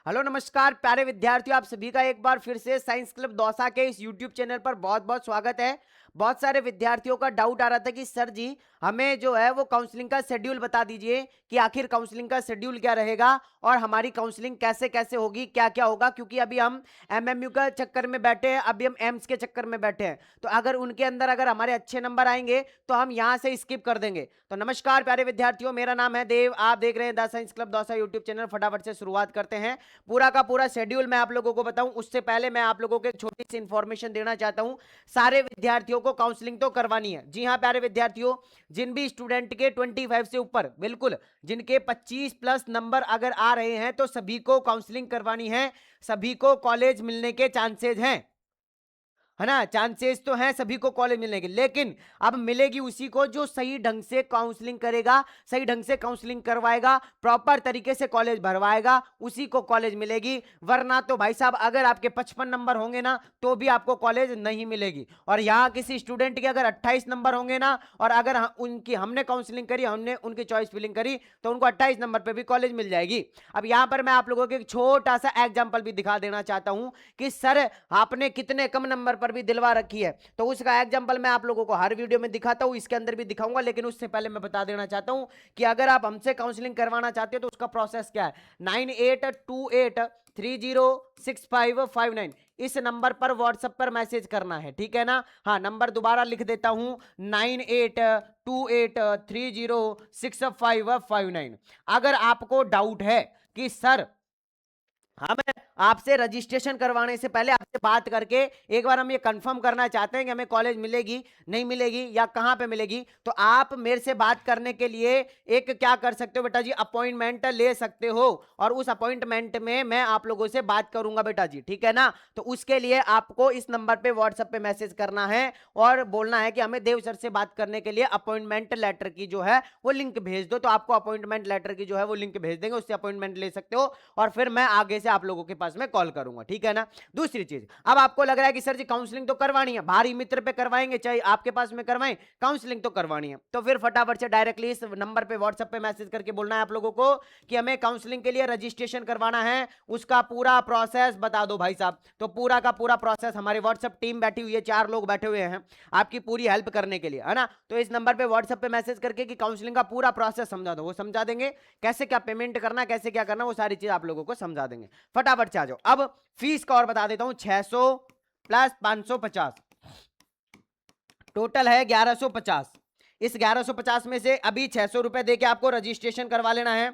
Hello नमस्कार प्यारे विद्यार्थियों, आप सभी का एक बार फिर से साइंस क्लब दौसा के इस यूट्यूब चैनल पर बहुत बहुत स्वागत है। बहुत सारे विद्यार्थियों का डाउट आ रहा था कि सर जी हमें जो है वो काउंसलिंग का शेड्यूल बता दीजिए कि आखिर काउंसलिंग का शेड्यूल क्या रहेगा और हमारी काउंसलिंग कैसे कैसे होगी, क्या क्या होगा, क्योंकि अभी हम एमएमयू का चक्कर में बैठे हैं, अभी हम एम्स के चक्कर में बैठे हैं। तो अगर उनके अंदर अगर हमारे अच्छे नंबर आएंगे तो हम यहाँ से स्किप कर देंगे। तो नमस्कार प्यारे विद्यार्थियों, मेरा नाम है देव, आप देख रहे हैं the science club Dausa YouTube channel. फटाफट से शुरुआत करते हैं। पूरा का पूरा शेड्यूल मैं आप लोगों को बताऊं उससे पहले मैं आप लोगों को एक छोटी सी इंफॉर्मेशन देना चाहता हूं। सारे विद्यार्थियों को काउंसलिंग तो करवानी है। जी हां प्यारे विद्यार्थियों, जिन भी स्टूडेंट के 25 से ऊपर, बिल्कुल जिनके 25 प्लस नंबर अगर आ रहे हैं तो सभी को काउंसलिंग करवानी है। सभी को कॉलेज मिलने के चांसेस हैं, है ना। चांसेस तो हैं सभी को कॉलेज मिलने के, लेकिन अब मिलेगी उसी को जो सही ढंग से काउंसलिंग करेगा, सही ढंग से काउंसलिंग करवाएगा, प्रॉपर तरीके से कॉलेज भरवाएगा, उसी को कॉलेज मिलेगी। वरना तो भाई साहब अगर आपके 55 नंबर होंगे ना तो भी आपको कॉलेज नहीं मिलेगी। और यहाँ किसी स्टूडेंट के अगर 28 नंबर होंगे ना और अगर उनकी हमने काउंसलिंग करी, हमने उनकी चॉइस फिलिंग करी तो उनको 28 नंबर पर भी कॉलेज मिल जाएगी। अब यहाँ पर मैं आप लोगों को एक छोटा सा एग्जाम्पल भी दिखा देना चाहता हूँ कि सर आपने कितने कम नंबर पर भी दिलवा रखी है, तो उसका एग्जांपल मैं आप लोगों को हर वीडियो में दिखाता हूं, इसके अंदर भी दिखाऊंगा। लेकिन उससे पहले मैं बता देना चाहता हूं कि अगर आप हमसे काउंसलिंग करवाना चाहते हो तो उसका प्रोसेस क्या है। 9828306559 इस नंबर पर व्हाट्सएप पर मैसेज करना है, ठीक है ना। हाँ, नंबर दोबारा लिख देता हूं, 9828306559। अगर आपको डाउट है कि सर हमें आपसे रजिस्ट्रेशन करवाने से पहले आपसे बात करके एक बार हम ये कंफर्म करना चाहते हैं कि हमें कॉलेज मिलेगी नहीं मिलेगी या कहां पे मिलेगी, तो आप मेरे से बात करने के लिए एक क्या कर सकते हो बेटा जी, अपॉइंटमेंट ले सकते हो। और उस अपॉइंटमेंट में मैं आप लोगों से बात करूंगा बेटा जी, ठीक है ना। तो उसके लिए आपको इस नंबर पे व्हाट्सएप पे मैसेज करना है और बोलना है कि हमें देव सर से बात करने के लिए अपॉइंटमेंट लेटर की जो है वो लिंक भेज दो। तो आपको अपॉइंटमेंट लेटर की जो है वो लिंक भेज देंगे, उससे अपॉइंटमेंट ले सकते हो और फिर मैं आगे से आप लोगों के पास में कॉल करूंगा, ठीक है ना। दूसरी चीज, अब आपको लग रहा है कि सर जी काउंसलिंग तो करवानी है, भारी मित्र पे करवाएंगे चाहे आपके पास में करवाएं, काउंसलिंग तो करवानी है, तो फिर फटाफट से डायरेक्टली इस नंबर पे व्हाट्सएप पे मैसेज करके बोलना है आप लोगों को कि हमें काउंसलिंग के लिए रजिस्ट्रेशन करवाना है, उसका पूरा प्रोसेस बता दो भाई साहब। तो पूरा का पूरा प्रोसेस, हमारी व्हाट्सएप टीम बैठी हुई है, 4 लोग बैठे हुए हैं आपकी पूरी हेल्प करने के लिए, है ना। तो इस नंबर पे व्हाट्सएप पे मैसेज करके कि काउंसलिंग का पूरा प्रोसेस समझा दो, वो समझा देंगे। कैसे क्या पेमेंट करना, कैसे क्या करना, वो सारी चीज आप लोगों को समझा देंगे। फटाफट से आ जाओ। अब फीस का और बता देता हूं, 600 प्लस 550 टोटल है 1150। इस 1150 में से अभी 600 रुपए देके आपको रजिस्ट्रेशन करवा लेना है।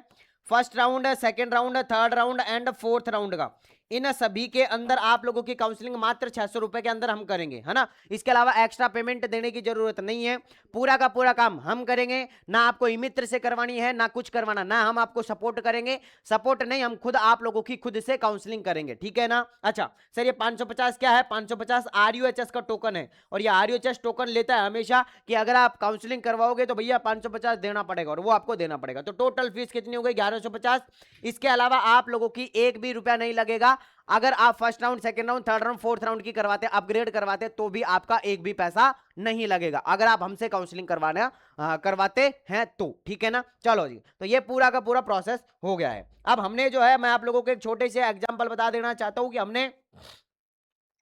First round, second round, third round and fourth round का, इन सभी के अंदर आप लोगों की काउंसलिंग मात्र 600 रुपए के अंदर हम करेंगे, है ना। इसके अलावा एक्स्ट्रा पेमेंट देने की जरूरत नहीं है। पूरा का पूरा काम हम करेंगे, ना आपको ई मित्र से करवानी है, ना कुछ करवाना, ना हम आपको सपोर्ट करेंगे, सपोर्ट नहीं, हम खुद आप लोगों की खुद से काउंसलिंग करेंगे, ठीक है ना। अच्छा सर, ये 550 क्या है? 550 आरयूएचएस का टोकन है और ये आरयूएचएस टोकन लेता है हमेशा कि अगर आप काउंसलिंग करवाओगे तो भैया 550 देना पड़ेगा, और वो आपको देना पड़ेगा। तो टोटल फीस कितनी हो गई? 1150। इसके अलावा आप लोगों की एक भी रुपया नहीं लगेगा। अगर आप first round, second round, third round, fourth round की करवाते, अपग्रेड करवाते, तो भी आपका एक भी पैसा नहीं लगेगा अगर आप हमसे काउंसलिंग करवाते हैं तो, ठीक है ना। चलो जी, तो ये पूरा का पूरा प्रोसेस हो गया है। अब हमने जो है, मैं आप लोगों को एक छोटे से एग्जांपल बता देना चाहता हूं कि हमने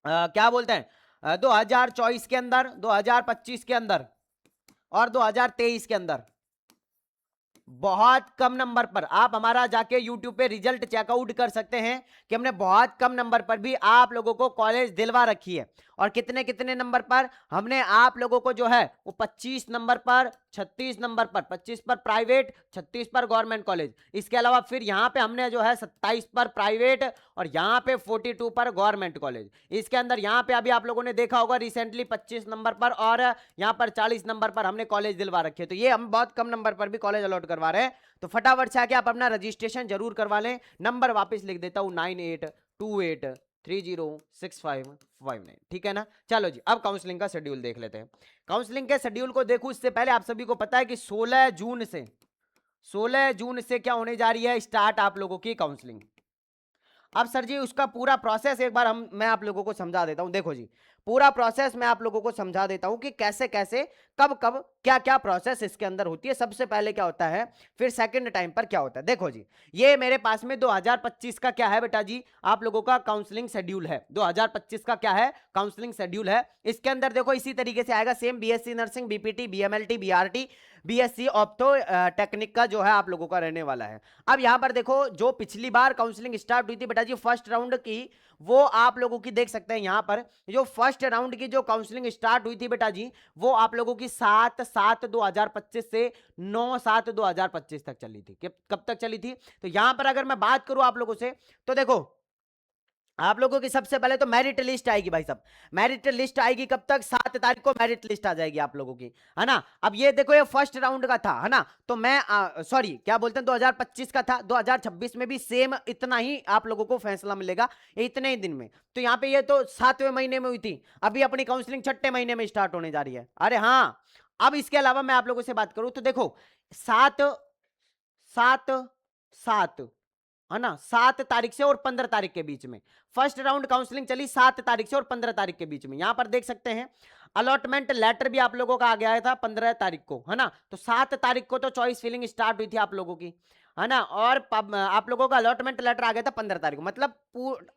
क्या बोलते हैं 2024 के अंदर, 2025 के अंदर और 2023 के अंदर बहुत कम नंबर पर आप हमारा जाके YouTube पे रिजल्ट चेकआउट कर सकते हैं कि हमने बहुत कम नंबर पर भी आप लोगों को कॉलेज दिलवा रखी है। और कितने कितने नंबर पर हमने आप लोगों को जो है वो 25 नंबर पर, 36 नंबर पर, 25 पर प्राइवेट, 36 पर गवर्नमेंट कॉलेज। इसके अलावा फिर यहाँ पे हमने जो है 27 पर प्राइवेट और यहाँ पे 42 पर गवर्नमेंट कॉलेज। इसके अंदर यहाँ पे अभी आप लोगों ने देखा होगा रिसेंटली 25 नंबर पर और यहाँ पर 40 नंबर पर हमने कॉलेज दिलवा रखे। तो ये हम बहुत कम नंबर पर भी कॉलेज अलॉट करवा रहे हैं। तो फटाफट से आके आप अपना रजिस्ट्रेशन जरूर करवा लें। नंबर वापस लिख देता हूं, 9828306559, ठीक है ना। चलो जी, अब काउंसलिंग का शेड्यूल देख लेते हैं। काउंसलिंग के शेड्यूल को देखूं उससे पहले आप सभी को पता है कि 16 जून से क्या होने जा रही है? स्टार्ट आप लोगों की काउंसलिंग। अब सर जी उसका पूरा प्रोसेस एक बार मैं आप लोगों को समझा देता हूं। देखो जी, पूरा प्रोसेस मैं आप लोगों को समझा देता हूं कि कैसे कैसे, कब कब क्या क्या प्रोसेस इसके अंदर होती है, सबसे पहले क्या होता है, फिर सेकंड टाइम पर क्या होता है। देखो जी, ये मेरे पास में 2025 का क्या है बेटा जी, आप लोगों का काउंसलिंग शेड्यूल है। 2025 का क्या है, काउंसलिंग शेड्यूल है। इसके अंदर देखो इसी तरीके से आएगा same, BSc nursing, BPT, BMLT, BRT, BSc opto technique का जो है आप लोगों का रहने वाला है। अब यहां पर देखो, जो पिछली बार काउंसलिंग स्टार्ट हुई थी बेटा जी फर्स्ट राउंड की, वो आप लोगों की देख सकते हैं यहां पर, जो फर्स्ट राउंड की जो काउंसलिंग स्टार्ट हुई थी बेटा जी, वो आप लोगों की 7/7/2025 से 9/7/2025 तक चली थी। कब तक चली थी, तो यहां पर अगर मैं बात करूं आप लोगों से, तो देखो आप लोगों की सबसे पहले तो मेरिट लिस्ट आएगी भाई साहब। मेरिट लिस्ट आएगी कब तक, 7 तारीख को मेरिट लिस्ट आ जाएगी आप लोगों की, है ना। अब ये देखो, ये फर्स्ट राउंड का था, है ना, तो मैं सॉरी क्या बोलते हैं 2025 का था, 2026 में भी सेम इतना ही आप लोगों को फैसला मिलेगा, इतने ही दिन में। तो यहाँ पे ये तो 7वें महीने में हुई थी, अभी अपनी काउंसलिंग 6ठे महीने में स्टार्ट होने जा रही है। अरे हाँ, अब इसके अलावा मैं आप लोगों से बात करूं तो देखो, 7/7/7 है ना, 7 तारीख से और 15 तारीख के बीच में फर्स्ट राउंड काउंसलिंग चली, 7 तारीख से और 15 तारीख के बीच में। यहां पर देख सकते हैं अलॉटमेंट लेटर भी आप लोगों का आ गया था 15 तारीख को, है ना। तो 7 तारीख को तो चॉइस फिलिंग स्टार्ट हुई थी आप लोगों की, है ना, और आप लोगों का अलॉटमेंट लेटर आ गया था 15 तारीख को, मतलब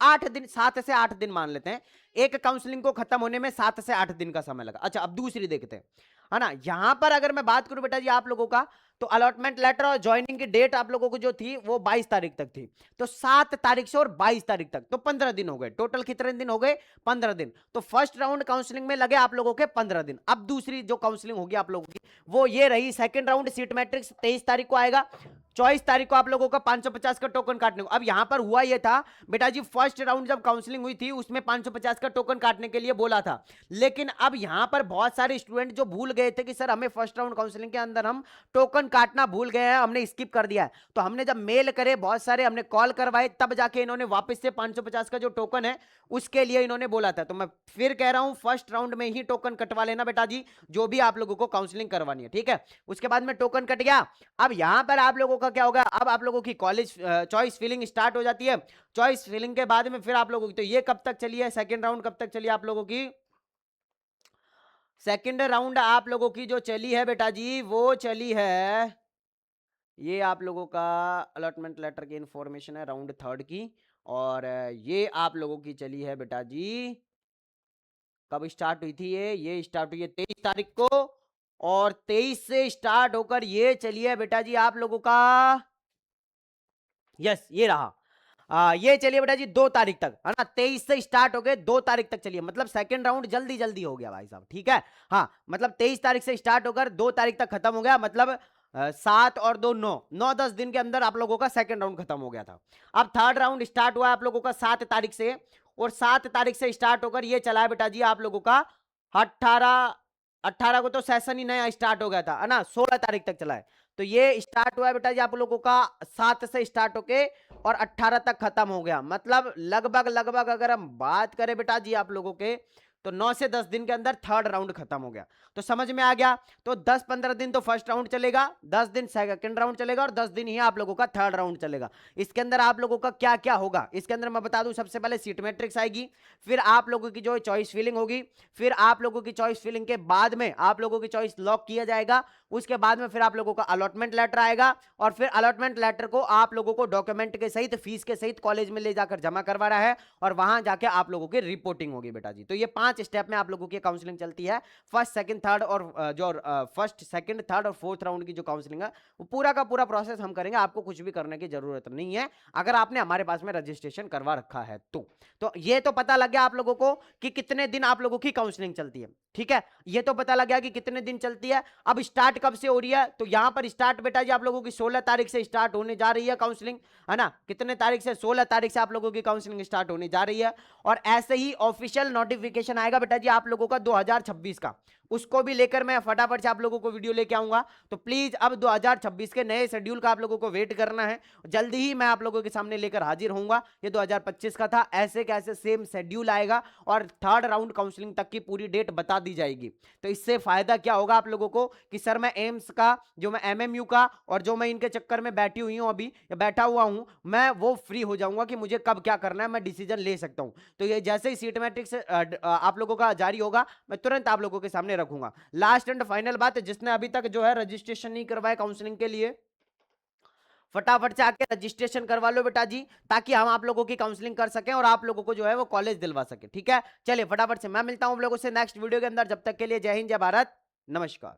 8 दिन, 7 से 8 दिन मान लेते हैं, एक काउंसलिंग को खत्म होने में 7 से 8 दिन का समय लगा। अच्छा, अब दूसरी देखते हैं, है ना। यहां पर अगर मैं बात करूं बेटा जी आप लोगों का, तो अलॉटमेंट लेटर और ज्वाइनिंग की डेट आप लोगों को जो थी वो 22 तारीख तक थी। तो 7 तारीख से और 22 तारीख तक तो 15 दिन हो गए, टोटल कितने दिन हो गए, 15 दिन। तो फर्स्ट राउंड काउंसलिंग में लगे आप लोगों के 15 दिन। अब दूसरी जो काउंसलिंग होगी आप लोगों की वो ये रही, सेकंड राउंड सीट मैट्रिक्स 23 तारीख को आएगा, 24 तारीख को आप लोगों का 550 का टोकन काटने को। अब यहां पर हुआ यह था बेटा जी, फर्स्ट राउंड जब काउंसलिंग हुई थी उसमें 550 का टोकन काटने के लिए बोला था, लेकिन अब यहां पर बहुत सारे स्टूडेंट जो भूल गए थे कि सर हमें फर्स्ट राउंड काउंसलिंग के अंदर हम टोकन काटना भूल गए हैं, हमने स्किप कर दिया है। तो हमने जब मेल करे बहुत सारे, हमने कॉल करवाए, तब जाके इन्होंने वापस से 550 का जो टोकन है उसके लिए इन्होंने बोला था। तो मैं फिर कह रहा हूं, फर्स्ट राउंड में ही टोकन कटवा लेना बेटा जी, जो भी आप लोगों को काउंसलिंग करवानी है, ठीक है। उसके बाद में टोकन कट गया। अब यहां पर आप लोगों का क्या होगा, अब आप लोगों की कॉलेज चॉइस फिलिंग स्टार्ट हो जाती है। चॉइस फिलिंग के बाद में फिर आप लोगों की, तो ये कब तक चली है, सेकेंड राउंड कब तक चली आप लोगों की, सेकेंड राउंड आप लोगों की जो चली है बेटा जी वो चली है, ये आप लोगों का अलॉटमेंट लेटर की इंफॉर्मेशन है राउंड थर्ड की, और ये आप लोगों की चली है बेटा जी, कब स्टार्ट हुई थी ये स्टार्ट हुई है 23 तारीख को, और 23 से स्टार्ट होकर ये चली है बेटा जी आप लोगों का, यस ये रहा, ये चलिए बेटा जी 2 तारीख तक, है ना। 23 से स्टार्ट हो गए, 2 तारीख तक चलिए, मतलब सेकंड राउंड जल्दी जल्दी हो गया भाई साहब, ठीक है। हाँ, मतलब 23 तारीख से स्टार्ट होकर 2 तारीख तक खत्म हो गया, मतलब 7 और 2 9 9 10 दिन के अंदर आप लोगों का सेकंड राउंड खत्म हो गया था। अब थर्ड राउंड स्टार्ट हुआ आप लोगों का 7 तारीख से, और 7 तारीख से स्टार्ट होकर ये चला है बेटा जी आप लोगों का 18 को तो सेशन ही नया स्टार्ट हो गया था, है ना, 16 तारीख तक चला है। तो ये स्टार्ट हुआ है बेटा जी आप लोगों का 7 से स्टार्ट होके और 18 तक खत्म हो गया, मतलब लगभग लगभग अगर हम बात करें बेटा जी आप लोगों के, तो 9 से 10 दिन के अंदर थर्ड राउंड खत्म हो गया। तो समझ में आ गया, तो 10-15 दिन तो फर्स्ट राउंड चलेगा, 10 दिन सेकंड राउंड चलेगा, और 10 दिन ही आप लोगों का थर्ड राउंड चलेगा। इसके अंदर आप लोगों का क्या क्या होगा, इसके अंदर मैं बता दूं, सबसे पहले सीट मैट्रिक्स आएगी, फिर आप लोगों की जो चॉइस फिलिंग होगी, फिर आप लोगों की चॉइस फिलिंग के बाद में आप लोगों की चॉइस लॉक किया जाएगा, उसके बाद में फिर आप लोगों का अलॉटमेंट लेटर आएगा, और फिर अलॉटमेंट लेटर को आप लोगों को डॉक्यूमेंट के सहित, फीस के सहित कॉलेज में ले जाकर जमा करवाना है, और वहां जाके आप लोगों की रिपोर्टिंग होगी बेटा जी। तो ये 5 स्टेप में आप लोगों की काउंसलिंग चलती है, फर्स्ट सेकंड थर्ड, और जो फर्स्ट सेकंड थर्ड और फोर्थ राउंड की जो काउंसलिंग है वो पूरा का पूरा प्रोसेस हम करेंगे, आपको कुछ भी करने की जरूरत नहीं है अगर आपने हमारे पास में रजिस्ट्रेशन करवा रखा है तो ये तो पता लग गया आप लोगों को कि कितने दिन आप लोगों की काउंसलिंग चलती है, ठीक है। ये तो पता लग गया कि कितने दिन चलती है। अब स्टार्ट कब से हो रही है, तो यहां पर स्टार्ट बेटा जी आप लोगों की 16 तारीख से स्टार्ट होने जा रही है काउंसलिंग, है ना। कितने तारीख से, 16 तारीख से आप लोगों की काउंसलिंग स्टार्ट होने जा रही है, और ऐसे ही ऑफिशियल नोटिफिकेशन आएगा बेटा जी आप लोगों का 2026 का, उसको भी लेकर मैं फटाफट से आप लोगों को वीडियो लेके आऊंगा। तो प्लीज अब 2026 के नए शेड्यूल का आप लोगों को वेट करना है, जल्दी ही मैं आप लोगों के सामने लेकर हाजिर होऊंगा। ये 2025 का था, ऐसे कैसे सेम शेड्यूल आएगा, और थर्ड राउंड काउंसलिंग तक की पूरी डेट बता दी जाएगी। तो इससे फायदा क्या होगा आप लोगों को कि सर मैं एम्स का, जो मैं एमएमयू का, और जो मैं इनके चक्कर में बैठी हुई हूं अभी, या बैठा हुआ हूं, मैं वो फ्री हो जाऊंगा कि मुझे कब क्या करना है, मैं डिसीजन ले सकता हूं। तो ये जैसे ही सीट मैट्रिक्स आप लोगों का जारी होगा, मैं तुरंत आप लोगों के सामने रखूंगा। लास्ट एंड फाइनल बात, जिसने अभी तक जो है रजिस्ट्रेशन नहीं करवाया काउंसलिंग के लिए, फटाफट से आके रजिस्ट्रेशन करवा लो बेटा जी, ताकि हम आप लोगों की काउंसलिंग कर सकें और आप लोगों को जो है वो कॉलेज दिलवा सके। ठीक है, चलिए फटाफट से मैं मिलता हूं आप लोगों से नेक्स्ट वीडियो के अंदर। जब तक के लिए जय हिंद, जय भारत, नमस्कार।